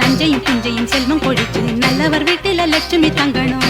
நஞ்சையும் புஞ்சையும் செல்வம் கொழிச்சு நல்லவர் வீட்டில லட்சுமி தங்கணும்.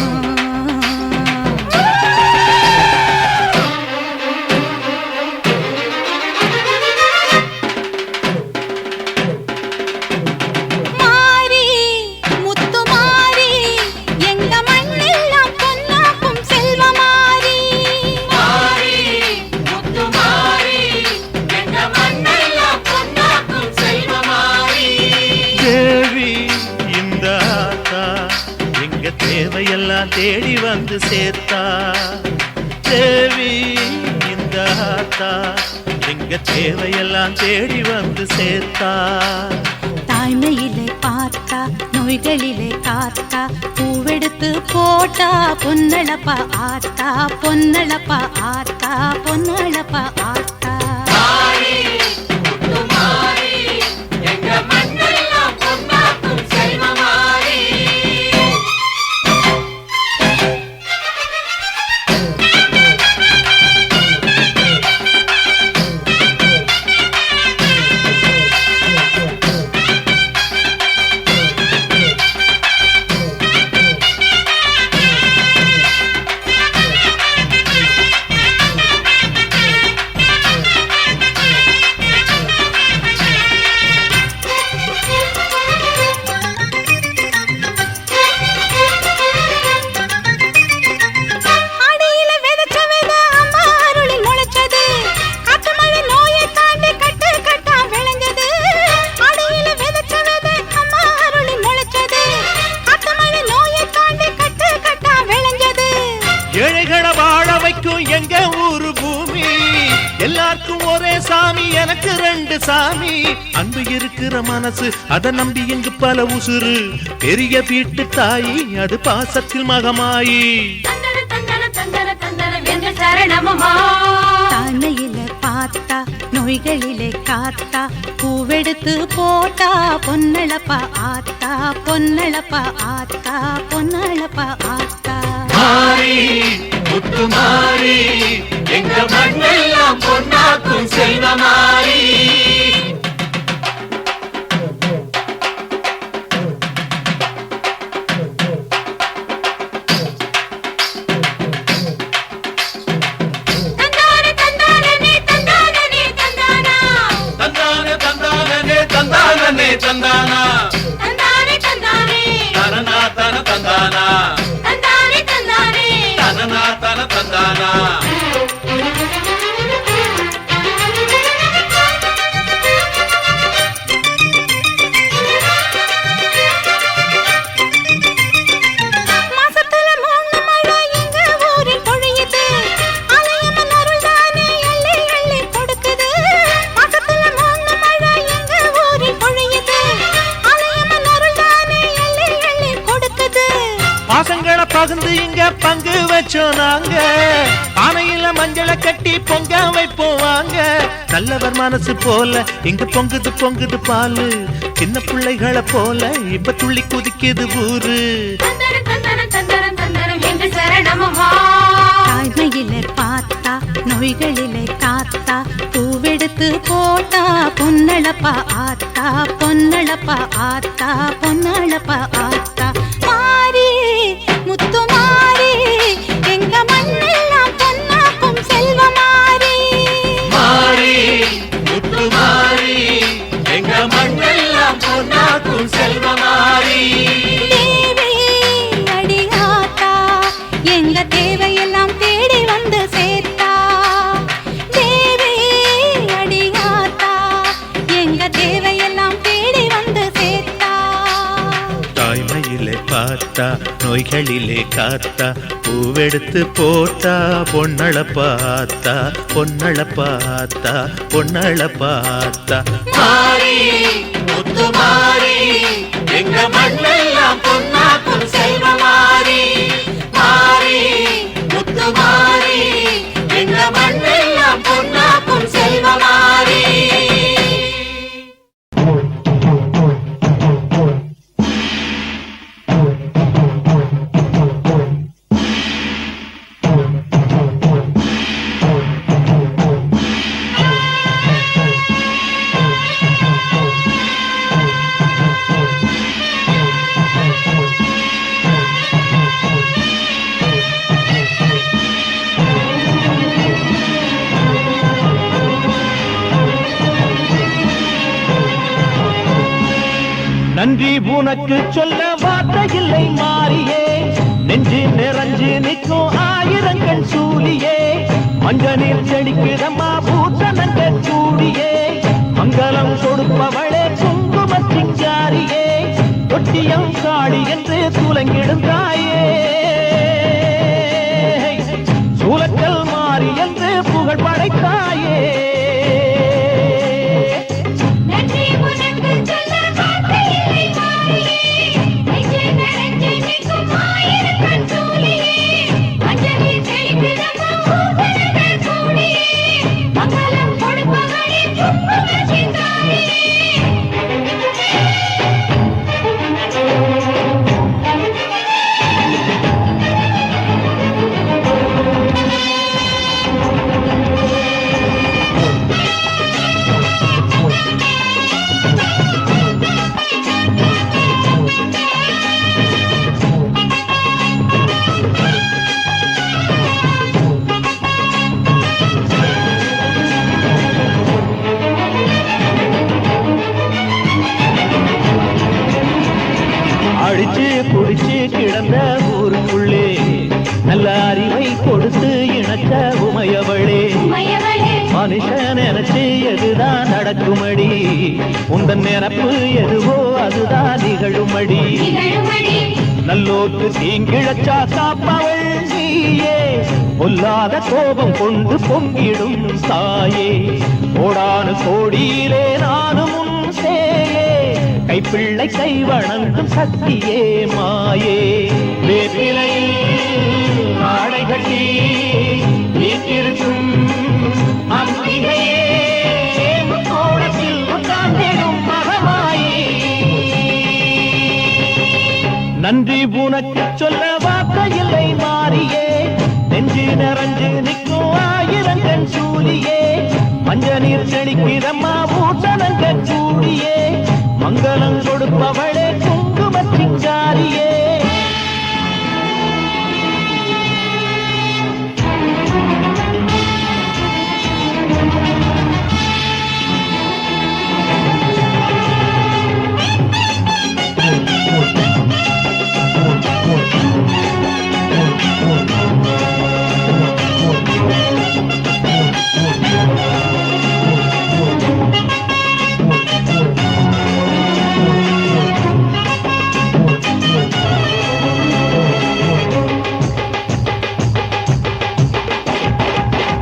தேவையெல்லாம் தேடி வந்து சேர்த்தா தேவி இந்த ஆத்தா எங்க தேவையெல்லாம் தேடி வந்து சேர்த்தா. தாய்மையிலே பார்த்தா நோய்களிலே காத்தா பூவெடுத்து போட்டா பொன்னளப்பா ஆத்தா பொன்னளப்பா ஆத்தா பொன்னளப்பா ஆத்தா. ஏழைகளை வாழ வைக்கும் எங்க ஊரு பூமி எல்லாருக்கும் ஒரே சாமி எனக்கு ரெண்டு சாமி. அன்பு இருக்கிற மனசு அதை நம்பி எங்கு பல உசுறு பெரிய வீட்டு தாயி அது பாசத்தில் மகமாயி. தாய்மையில பார்த்தா நோய்களிலே காத்தா பூவெடுத்து போட்டா பொன்னளப்பா ஆத்தா பொன்னளப்பா ஆத்தா பொன்னளப்பா ஆத்தா. மாறி முத்து மாறி எங்க மண்ணெல்லாம் பொன்னாக்கும் செல்வமாரி. தந்தானா தனனா தன தந்தானா தனனா தன தந்தானா. பாசங்களை பகிர்ந்து இங்க பங்கு வச்சோம் நாங்க பானையில மஞ்சளை கட்டி பொங்க வைப்போம் வாங்க. நல்லவர் மனசு போல இங்க பொங்குது பொங்குது பாலு சின்ன பிள்ளைகளை போல இப்ப துள்ளி குதிக்குது ஊரு. தாய்மையிலே பார்த்தா நோய்களிலே காத்தா பூவெடுத்து போட்டா பொன்னளப்பா ஆத்தா பொன்னளப்பா ஆத்தா பொன்னளப்பா ஆத்தா. மாறி முத்து மாறி எங்க மண்ணெல்லாம் பொன்னாக்கும் செல்வமாரி. மாறி முத்து மாறி எங்க மண்ணெல்லாம் பொன்னாக்கும் செல்வமாரி. தேவி அடியாத்தா எங்க தேவையெல்லாம் தேடி வந்து சேர்த்தா தேவி அடியாத்தா எங்க தேவையெல்லாம் தேடி வந்து சேர்த்தா. தாய்மையிலே பார்த்தா நோய்களிலே காத்தா பூவெடுத்து போட்டா பொன்னளப்பாத்தா பொன்னளப்பாத்தா பொன்னளப்பாத்தா. மாறி முத்து மாறி நன்றி உனக்கு சொல்ல வார்த்தை இல்லை மாறியே, நெஞ்சு நிறைஞ்சு நிற்கும் ஆயிரங்கள் சூழியே, மஞ்ச நீர் செடிக்குதம்மா பூத்தனங்க கூடியே, மங்களம் கொடுப்பவளே குங்கும சிங்காரியே, தொட்டியம் காளி என்று துலங்கிடும் தாயே, சூலக்கல் மாறி என்று புகழ் படைத்தாயே. அடிச்சு குடிச்சு கிடந்த ஊருக்குள்ளே நல்ல அறிவை கொடுத்து இணக்க உமையவளே, மனுஷன் நினைச்சு எதுதான் நடக்குமடி, உந்தன் நினைப்பு எதுவோ அதுதான் நிகழுமடி, நல்லோர்க்கு தீங்கிழச்சா காப்பவள் நீயே, பொல்லாத கோபம் கொண்டு பொங்கிடும் தாயே, கோடானு கோடியிலே நானும் உன் சேயே, கைப்பிள்ளை கை வணங்கும் சக்தியே மாயே, வேப்பிலையில் ஆடை கட்டி வீட்டிருக்கும் அம்பிகையே, கோடத்தில் உட்கார்ந்திடும் மகமாயே. நன்றி உனக்கு சொல்ல வார்த்தை இல்லை மாறியே, நெஞ்சு நிறைஞ்சு நிற்கும் ஆயிரங்கள் சூழியே, மஞ்ச நீர் செடிக்குதம்மா பூசணங்க கூடியே, மங்களம் கொடுப்பவளே குங்கும சிங்காரியே.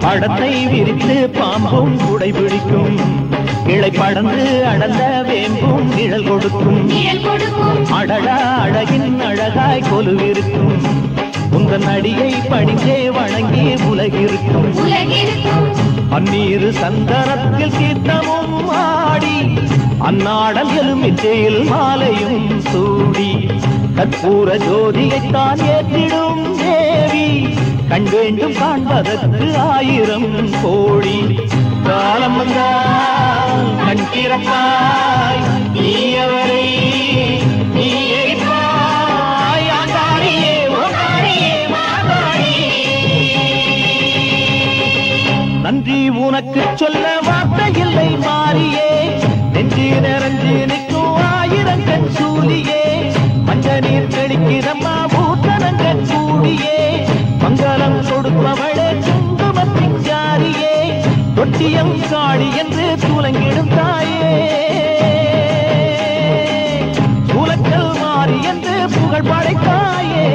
படத்தை விரித்து பாம்பும் குடை பிடிக்கும், இழை படந்து அடர்ந்த வேம்பும் நிழல் கொடுக்கும், அடடா அழகின் அழகாய் கொலுவிருக்கும், உந்தன் அடியை பணிந்தே வணங்கி உலகிருக்கும், பன்னீரு சந்தனத்தில் கீர்த்தமும் ஆடி, அந்நாடல் எலுமிச்சையில் மாலையும் சூடி, கற்பூர ஜோதியைத்தான் ஏற்றிடும் தேவி, கண் வேண்டும் காண்பதற்கு ஆயிரம் கோடி, காலம் வந்தால் கண் திறப்பாய் நீயவரை நீ எரிப்பாய், ஆண்டாடியே ஓடாடியே மாதாடி. நன்றி உனக்கு சொல்ல வார்த்தை இல்லை மாறியே, நெஞ்சு நிறைஞ்சு நிற்கும் ஆயிரங்கள் சூழியே, மஞ்ச நீர் செடிக்குதம்மா பூத்தனங்க கூடியே, மங்களம் கொடுப்பவளே குங்கும சிங்காரியே, தொட்டியம் காளி என்று துலங்கிடும் தாயே, சூலக்கல் மாறி என்று புகழ் படைத்தாயே.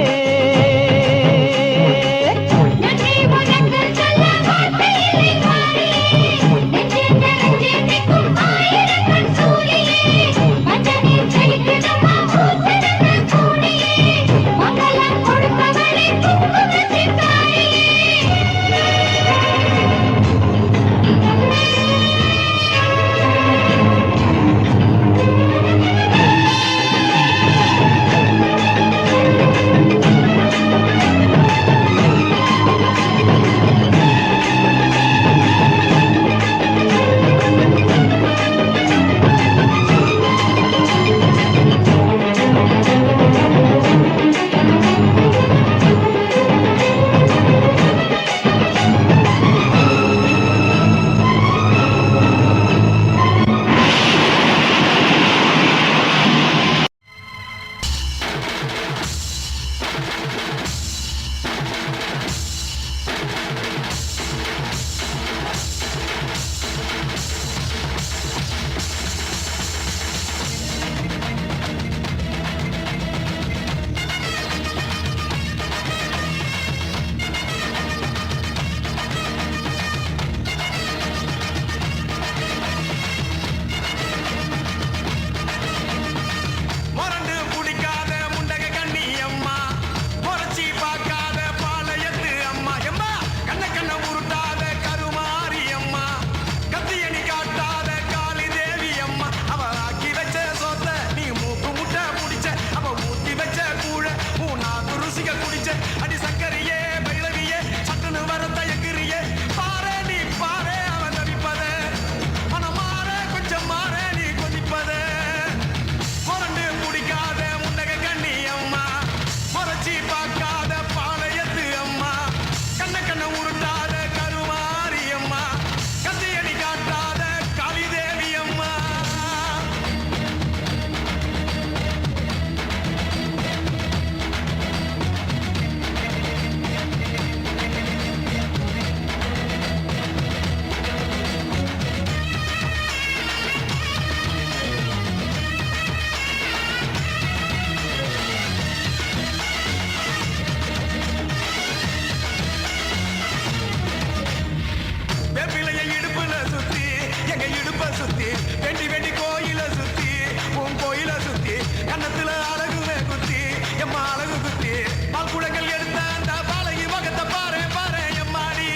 கன்னத்துல அழகுவே குத்தி எம்மா அழகு குத்தி பால் குடங்கள் எடுத்த அந்த பாலகி மகத்தை பாரு பாரு எம்மாடி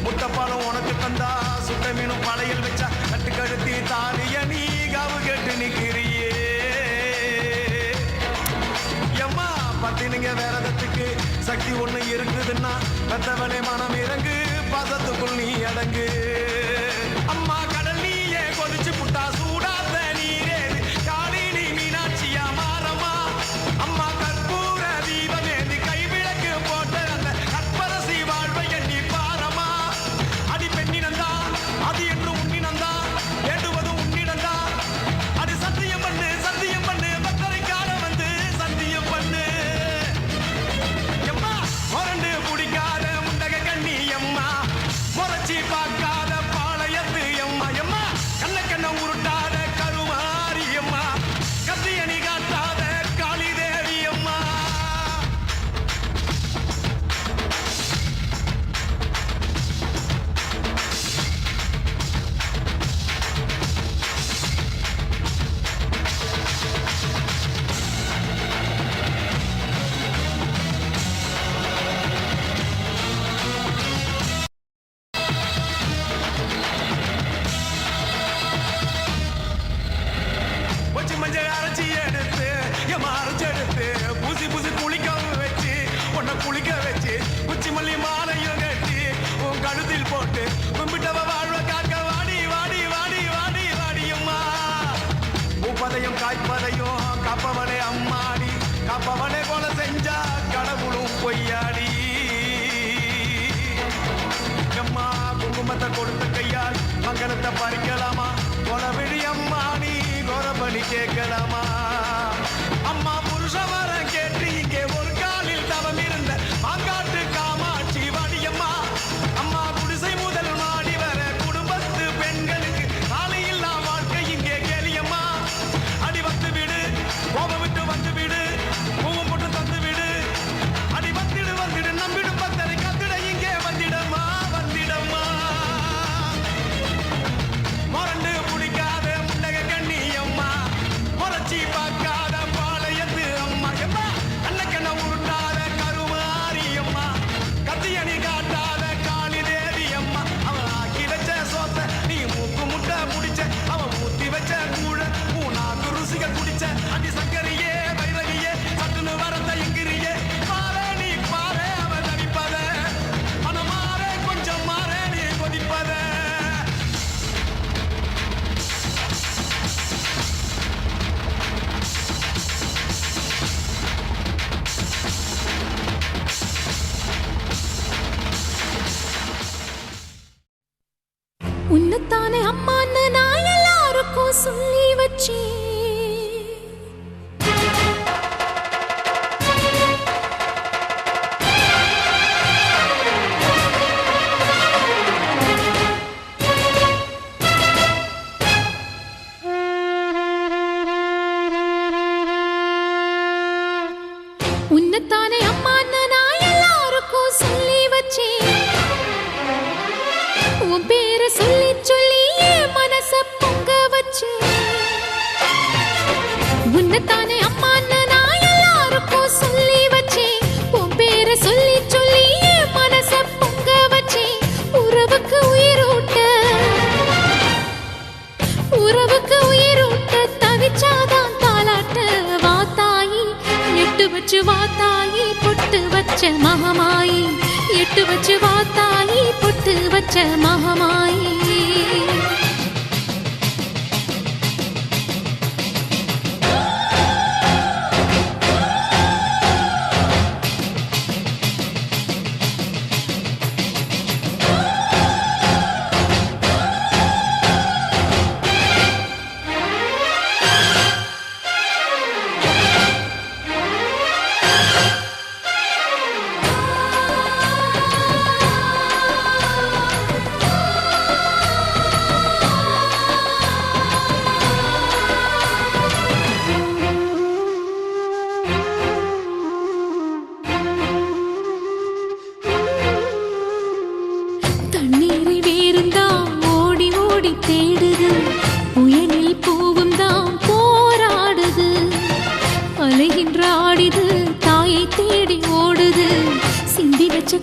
முட்டைப்பாலம் உனக்கு தந்தா சுட்ட மீனும் பழையில் வச்சா கட்டு கழுத்தி தாலிய நீ காவு கேட்டு நிக்கிறியே எம்மா பத்தினிங்க வேறதத்துக்கு சக்தி ஒண்ணு இருக்குதுன்னா பெத்தவனே மனம் இறங்கு பாசத்துக்குள் நீ அடங்கு அம்மா கடல் நீயே கொதிச்சு புட்டா சூடாத நீரே காளினி மீனாட்சியா மாறம்மா அம்மா கற்பூர தீபமேந்தி கைவிளக்கு போட்ட அந்த கற்பரசி வாழ்வை எண்ணி பாரம்மா அடி பெண்ணினந்தா அது என்று உன்னினந்தா வேண்டுவது உன்னிடந்தா அது சத்தியம் பண்ணு பத்தரை காலம் வந்து சத்தியம் பண்ணு எம்மா முரண்டு பிடிக்காத முண்டக கண்ணி எம்மா முறைச்சி பார்க்காத பாளையத்து எம்மா எம்மா கண்ண உருட்டாத கருமாரி எம்மா கத்தியணி காட்டாத காளி தேவி அம்மா வச்சு மஞ்சள் அரைச்சி எடுத்து எம்மா அரைச்சி எடுத்து பூசி பூசி குளிக்க வச்சு உன்னை குளிக்க வச்சு குச்சி மல்லி மாலையும் கட்டி உன் கழுத்தில் போட்டு கும்பிட்டவ வாழ்வ காக்க வாடி வாடி வாடி வாடி வாடியம்மா பூப்பதையும் காய்ப்பதையும் காப்பவனே அம்மாடி காப்பவனே கொலை செஞ்சா கடவுளும் பொய்யாடி எம்மா குங்குமத்தை கொடுத்த கையால் மங்களத்தை பறிக்கலாமா கொலவிழி அம்மா நீ கோரபலி கேட்கலாமா அம்மா புருஷ வரம் கேட்டு இங்கே ஒரு காலில் தவம் இருந்த மாங்காட்டு காமாட்சி வாடியம்மா அம்மா குடிசை முதல் மாடி வர குடும்பத்து பெண்களுக்கு காலையில்லா வாழ்க்கை இங்கே கேளியம்மா அடி வந்து விடு கோபம் விட்டு வந்து விடு பூவும் போட்டு தந்து விடு அடி வந்துடு நம்பிடும் பத்தரை கத்திட இங்கே வந்திடம்மா வந்திடம்மா மொரண்டு பிடிக்காத முண்டக கண்ணி அம்மா முறைச்சி பார்க்காத பாளையத்து அம்மா எம்மா கண்ண உருட்டாத கருமாரி அம்மா கத்தியணி காட்டாத காளி தேவி அம்மா அவன் ஆக்கி வச்ச சோத்த நீ மூக்கு முட்டை முடிச்ச அவன் ஊத்தி வச்ச கூழ பூனாக்கு ருசிக குடிச்ச அடி சங்கரியே வைரவியே சட்டுன்னு வரந்த எங்கிரியே பாரு நீ பாரு அவன் தவிப்பத மனம் மாறே கொஞ்சம் மாறே நீ கொதிப்பத உன்னத்தானே அம்மான்னு நான் எல்லாருக்கும் சொல்லி வச்சேன் உன்னத்தானே அம்மான்னு நான் எல்லாருக்கும் சொல்லி வச்சேன் உன் பேரை சொல்லி சொல்லி என் மனச பொங்க வச்சு உன்னத்தானே அம்மான்னு நான் எல்லாருக்கும் சொல்லி வச்சேன் உன் பேரை சொல்லி சொல்லி என் மனச பொங்க வச்சேன் உறவுக்கு உயிரூட்ட தவிச்சாதான் தாலாட்ட வாத்தாயி எட்டு வச்சு வாத்தாயி பொட்டு வச்ச மகமாயி எட்டு வச்சு வாத்தாயி பொட்டு வச்ச மகமாயி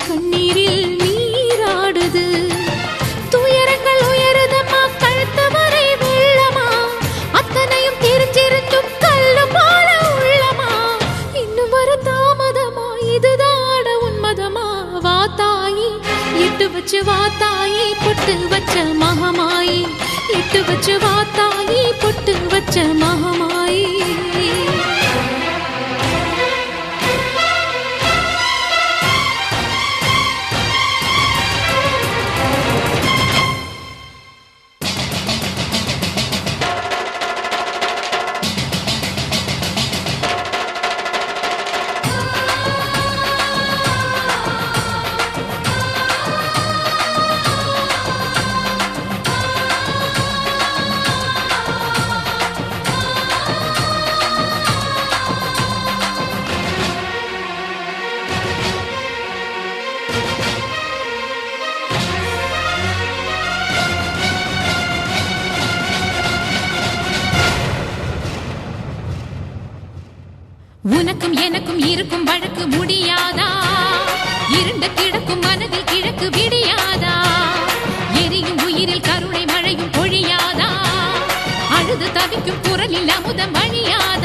கண்ணீரில் நீராடுது துயரங்கள் உயருதம்மா கழுத்து வரை வெள்ளமா அத்தனையும் தெரிஞ்சிருந்தும் கல்லு போல உள்ளமா இன்னும் வர தாமதமா இதுதாட உன்மதமா வா தாயி எட்டு வச்சு வா தாயி பொட்டு வச்ச மகமாயி எட்டு வச்சு வா தாயி பொட்டு வச்ச மகமாயி உனக்கும் எனக்கும் இருக்கும் வழக்கு முடியாதா இருண்ட கிடக்கும் மனதில் கிழக்கு விடியாதா எரியும் உயிரில் கருணை மழையும் பொழியாதா அழுது தவிக்கும் குரலில் அமுதம் அழியாதா